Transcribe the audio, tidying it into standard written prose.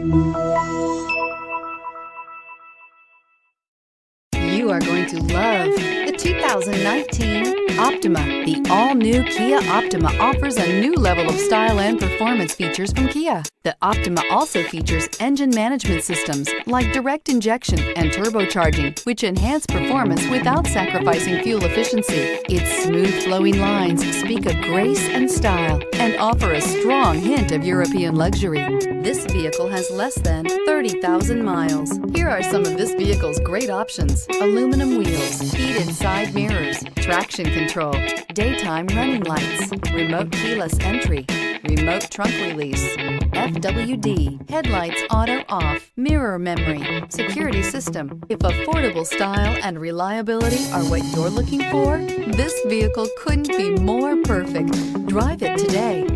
You are going to love the 2019 Optima. The all-new Kia Optima offers a new level of style and performance features from Kia. The Optima also features engine management systems like direct injection and turbocharging, which enhance performance without sacrificing fuel efficiency. Its smooth flowing lines speak of grace and style and offer a strong hint of European luxury. This vehicle has less than 30,000 miles. Here are some of this vehicle's great options: aluminum wheels, heated side mirrors, traction control, daytime running lights, remote keyless entry, remote trunk release, FWD, headlights auto off, mirror memory, security system. If affordable style and reliability are what you're looking for, this vehicle couldn't be more perfect. Drive it today.